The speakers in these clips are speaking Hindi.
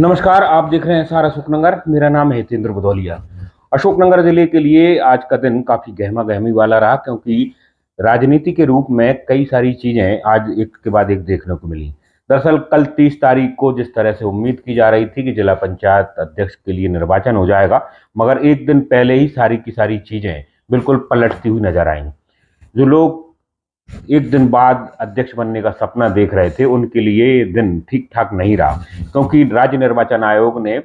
नमस्कार, आप देख रहे हैं सारा अशोकनगर। मेरा नाम है हितेंद्र भदौलिया। अशोकनगर जिले के लिए आज का दिन काफी गहमा गहमी वाला रहा, क्योंकि राजनीति के रूप में कई सारी चीजें आज एक के बाद एक देखने को मिली। दरअसल कल 30 तारीख को जिस तरह से उम्मीद की जा रही थी कि जिला पंचायत अध्यक्ष के लिए निर्वाचन हो जाएगा, मगर एक दिन पहले ही सारी की सारी चीजें बिल्कुल पलटती हुई नजर आई। जो लोग एक दिन बाद अध्यक्ष बनने का सपना देख रहे थे, उनके लिए ये दिन ठीक ठाक नहीं रहा, क्योंकि राज्य निर्वाचन आयोग ने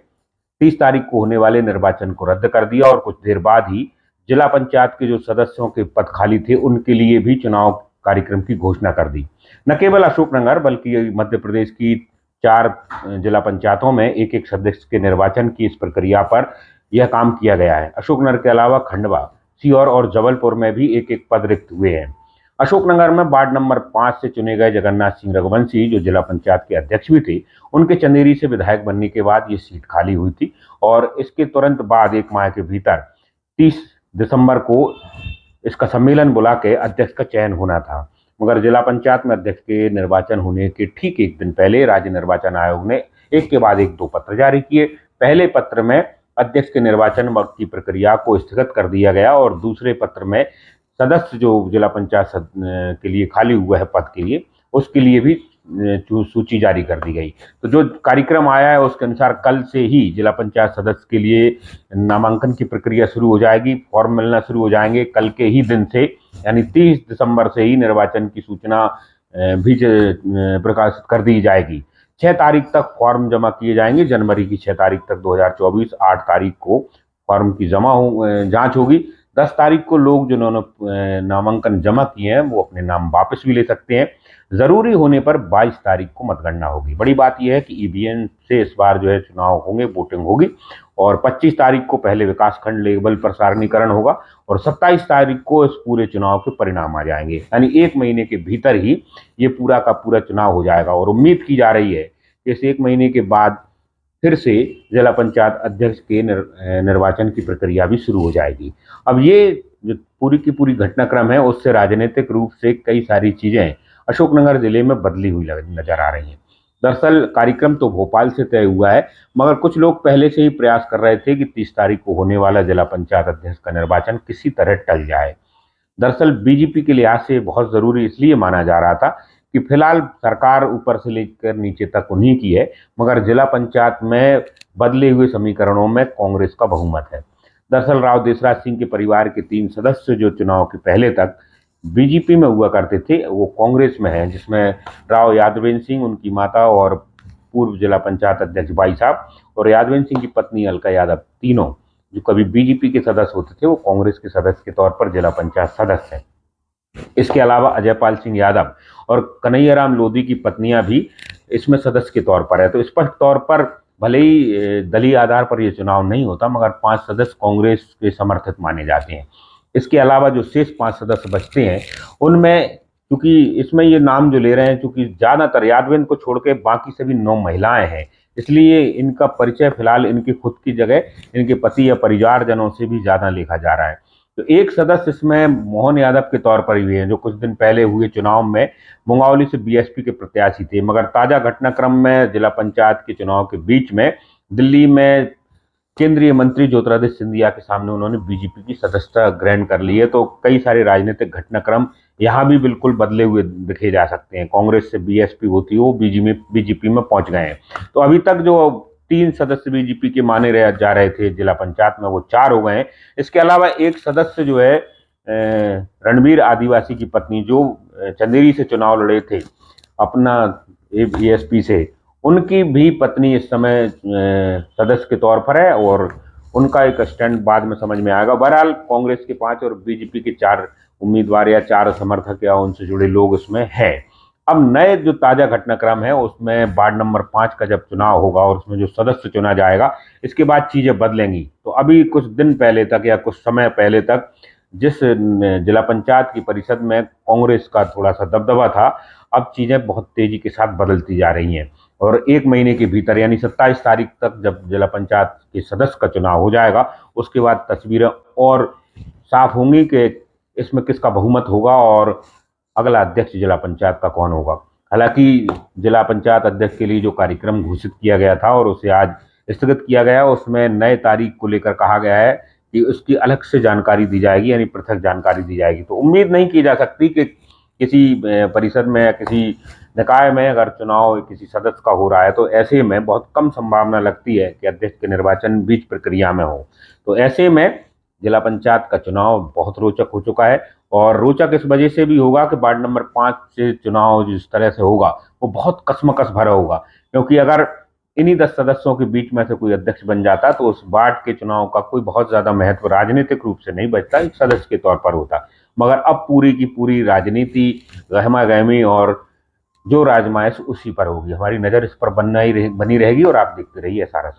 30 तारीख को होने वाले निर्वाचन को रद्द कर दिया और कुछ देर बाद ही जिला पंचायत के जो सदस्यों के पद खाली थे उनके लिए भी चुनाव कार्यक्रम की घोषणा कर दी। न केवल अशोकनगर बल्कि मध्य प्रदेश की 4 जिला पंचायतों में एक एक सदस्य के निर्वाचन की इस प्रक्रिया पर यह काम किया गया है। अशोकनगर के अलावा खंडवा, सीहोर और जबलपुर में भी एक एक पद रिक्त हुए हैं। अशोकनगर में वार्ड नंबर 5 से चुने गए जगन्नाथ सिंह रघुवंशी, जो जिला पंचायत के अध्यक्ष भी थे, उनके चंदेरी से विधायक बनने के बाद ये सीट खाली हुई थी और इसके तुरंत बाद एक माह के भीतर 30 दिसंबर को इसका सम्मेलन बुला के अध्यक्ष का चयन होना था। मगर जिला पंचायत में अध्यक्ष के निर्वाचन होने के ठीक एक दिन पहले राज्य निर्वाचन आयोग ने एक के बाद एक 2 पत्र जारी किए। पहले पत्र में अध्यक्ष के निर्वाचन की प्रक्रिया को स्थगित कर दिया गया और दूसरे पत्र में सदस्य जो जिला पंचायत के लिए खाली हुआ है पद के लिए, उसके लिए भी सूची जारी कर दी गई। तो जो कार्यक्रम आया है उसके अनुसार कल से ही जिला पंचायत सदस्य के लिए नामांकन की प्रक्रिया शुरू हो जाएगी, फॉर्म मिलना शुरू हो जाएंगे। कल के ही दिन से यानी 30 दिसंबर से ही निर्वाचन की सूचना भी प्रकाशित कर दी जाएगी। 6 तारीख तक फॉर्म जमा किए जाएंगे। जनवरी की 6 तारीख तक 2024, 8 तारीख को फॉर्म की जांच होगी। 10 तारीख को लोग जिन्होंने नामांकन जमा किए हैं वो अपने नाम वापस भी ले सकते हैं। जरूरी होने पर 22 तारीख को मतगणना होगी। बड़ी बात यह है कि ईवीएम से इस बार जो है चुनाव होंगे, वोटिंग होगी और 25 तारीख को पहले विकासखंड लेवल पर सारणीकरण होगा और 27 तारीख को इस पूरे चुनाव के परिणाम आ जाएंगे। यानी 1 महीने के भीतर ही ये पूरा का पूरा चुनाव हो जाएगा और उम्मीद की जा रही है कि इस 1 महीने के बाद फिर से जिला पंचायत अध्यक्ष के निर्वाचन की प्रक्रिया भी शुरू हो जाएगी। अब ये जो पूरी की पूरी घटनाक्रम है उससे राजनीतिक रूप से कई सारी चीजें अशोकनगर जिले में बदली हुई नजर आ रही हैं। दरअसल कार्यक्रम तो भोपाल से तय हुआ है, मगर कुछ लोग पहले से ही प्रयास कर रहे थे कि 30 तारीख को होने वाला जिला पंचायत अध्यक्ष का निर्वाचन किसी तरह टल जाए। दरअसल बीजेपी के लिहाज से बहुत जरूरी इसलिए माना जा रहा था कि फिलहाल सरकार ऊपर से लेकर नीचे तक उन्हीं की है, मगर जिला पंचायत में बदले हुए समीकरणों में कांग्रेस का बहुमत है। दरअसल राव देसराज सिंह के परिवार के 3 सदस्य जो चुनाव के पहले तक बीजेपी में हुआ करते थे वो कांग्रेस में हैं, जिसमें राव यादवेंद्र सिंह, उनकी माता और पूर्व जिला पंचायत अध्यक्ष बाई साहब और यादवेंद्र सिंह की पत्नी अलका यादव, तीनों जो कभी बीजेपी के सदस्य होते थे वो कांग्रेस के सदस्य के तौर पर जिला पंचायत सदस्य हैं। इसके अलावा अजयपाल सिंह यादव और कन्हैयाराम लोधी की पत्नियां भी इसमें सदस्य के तौर पर है। तो स्पष्ट तौर पर भले ही दलीय आधार पर यह चुनाव नहीं होता, मगर 5 सदस्य कांग्रेस के समर्थित माने जाते हैं। इसके अलावा जो शेष 5 सदस्य बचते हैं उनमें, क्योंकि इसमें ये नाम जो ले रहे हैं, चूंकि ज्यादातर यादवेंद्र को छोड़ के बाकी सभी 9 महिलाएं हैं, इसलिए इनका परिचय फिलहाल इनकी खुद की जगह इनके पति या परिवारजनों से भी ज्यादा लिखा जा रहा है। तो एक सदस्य इसमें मोहन यादव के तौर पर भी हैं, जो कुछ दिन पहले हुए चुनाव में मुंगावली से बीएसपी के प्रत्याशी थे, मगर ताजा घटनाक्रम में जिला पंचायत के चुनाव के बीच में दिल्ली में केंद्रीय मंत्री ज्योतिरादित्य सिंधिया के सामने उन्होंने बीजेपी की सदस्यता ग्रहण कर ली है। तो कई सारे राजनीतिक घटनाक्रम यहाँ भी बिल्कुल बदले हुए दिखे जा सकते हैं। कांग्रेस से बीएसपी होती है वो बीजेपी में पहुंच गए हैं। तो अभी तक जो 3 सदस्य बीजेपी के माने जा रहे थे जिला पंचायत में, वो 4 हो गए हैं। इसके अलावा एक सदस्य जो है रणबीर आदिवासी की पत्नी, जो चंदेरी से चुनाव लड़े थे अपना बीएसपी से, उनकी भी पत्नी इस समय सदस्य के तौर पर है और उनका एक स्टैंड बाद में समझ में आएगा। बहरहाल कांग्रेस के 5 और बीजेपी के 4 उम्मीदवार या 4 समर्थक या उनसे जुड़े लोग उसमें हैं। अब नए जो ताजा घटनाक्रम है उसमें वार्ड नंबर 5 का जब चुनाव होगा और उसमें जो सदस्य चुना जाएगा, इसके बाद चीजें बदलेंगी। तो अभी कुछ दिन पहले तक या कुछ समय पहले तक जिस जिला पंचायत की परिषद में कांग्रेस का थोड़ा सा दबदबा था, अब चीजें बहुत तेजी के साथ बदलती जा रही हैं और 1 महीने के भीतर यानी 27 तारीख तक जब जिला पंचायत के सदस्य का चुनाव हो जाएगा, उसके बाद तस्वीरें और साफ होंगी कि इसमें किसका बहुमत होगा और अगला अध्यक्ष जिला पंचायत का कौन होगा। हालांकि जिला पंचायत अध्यक्ष के लिए जो कार्यक्रम घोषित किया गया था और उसे आज स्थगित किया गया, उसमें नए तारीख को लेकर कहा गया है कि उसकी अलग से जानकारी दी जाएगी, यानी पृथक जानकारी दी जाएगी। तो उम्मीद नहीं की जा सकती कि किसी परिषद में या किसी निकाय में अगर चुनाव किसी सदस्य का हो रहा है तो ऐसे में बहुत कम संभावना लगती है कि अध्यक्ष के निर्वाचन बीच प्रक्रिया में हो। तो ऐसे में जिला पंचायत का चुनाव बहुत रोचक हो चुका है, और रोचक इस वजह से भी होगा कि वार्ड नंबर 5 से चुनाव जिस तरह से होगा वो बहुत कसमकस भरा होगा, क्योंकि अगर इन्हीं 10 सदस्यों के बीच में से कोई अध्यक्ष बन जाता तो उस वार्ड के चुनाव का कोई बहुत ज्यादा महत्व राजनीतिक रूप से नहीं बचता, एक सदस्य के तौर पर होता। मगर अब पूरी की पूरी राजनीति गहमा गहमी और जो राजमाइश उसी पर होगी। हमारी नजर इस पर बनी रहेगी और आप देखते रहिए सारा।